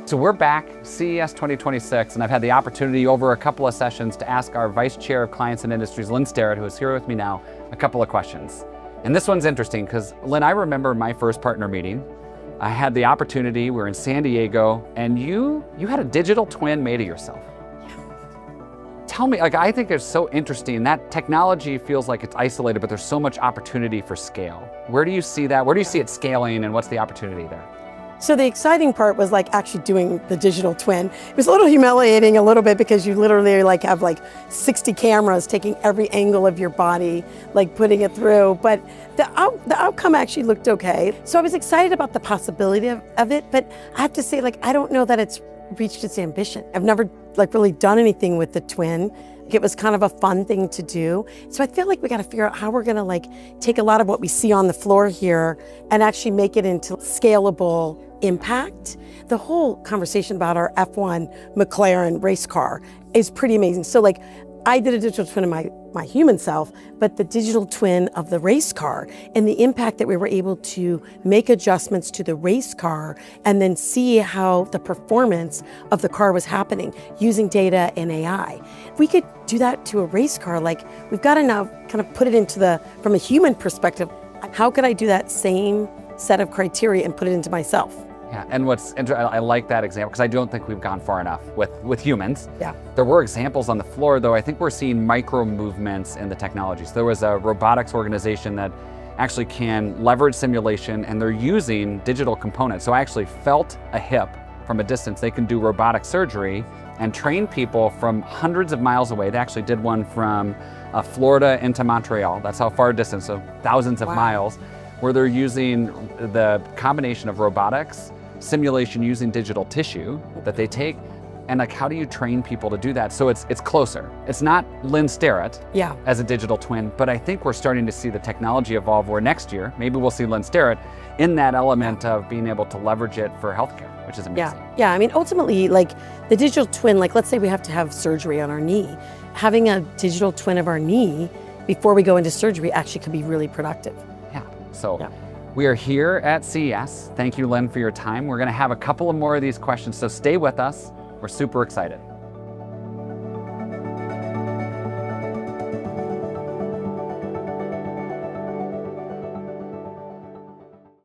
So we're back, CES 2026, and I've had the opportunity over a couple of sessions to ask our Vice Chair of Clients and Industries, Lynne Sterrett, who is here with me now, a couple of questions. And this one's interesting because, Lynne, I remember my first partner meeting. I had the opportunity, we were in San Diego, and you had a digital twin made of yourself. Tell me, I think it's so interesting. That technology feels like it's isolated, but there's so much opportunity for scale. Where do you see that? Where do you see it scaling, and what's the opportunity there? So the exciting part was actually doing the digital twin. It was a little humiliating a little bit because you literally have 60 cameras taking every angle of your body, putting it through. But the outcome actually looked okay. So I was excited about the possibility of it, but I have to say, I don't know that it's reached its ambition. I've never really done anything with the twin. It was kind of a fun thing to do. So I feel like we got to figure out how we're going to take a lot of what we see on the floor here and actually make it into scalable impact. The whole conversation about our F1 McLaren race car is pretty amazing. So I did a digital twin of my human self, but the digital twin of the race car and the impact that we were able to make adjustments to the race car and then see how the performance of the car was happening using data and AI. If we could do that to a race car, we've got to now kind of put it from a human perspective. How could I do that same set of criteria and put it into myself? Yeah, and what's interesting, I like that example because I don't think we've gone far enough with humans. Yeah. There were examples on the floor, though. I think we're seeing micro movements in the technology. So there was a robotics organization that actually can leverage simulation, and they're using digital components. So I actually felt a hip from a distance. They can do robotic surgery and train people from hundreds of miles away. They actually did one from Florida into Montreal. That's how far distance, so thousands of miles, where they're using the combination of robotics, simulation using digital tissue that they take, and how do you train people to do that? So it's closer. It's not Lynne Sterrett as a digital twin, but I think we're starting to see the technology evolve where next year, maybe we'll see Lynne Sterrett in that element of being able to leverage it for healthcare, which is amazing. Yeah, I mean, ultimately, the digital twin, let's say we have to have surgery on our knee. Having a digital twin of our knee before we go into surgery actually could be really productive. So we are here at CES. Thank you, Lynne, for your time. We're going to have a couple of more of these questions, so stay with us. We're super excited.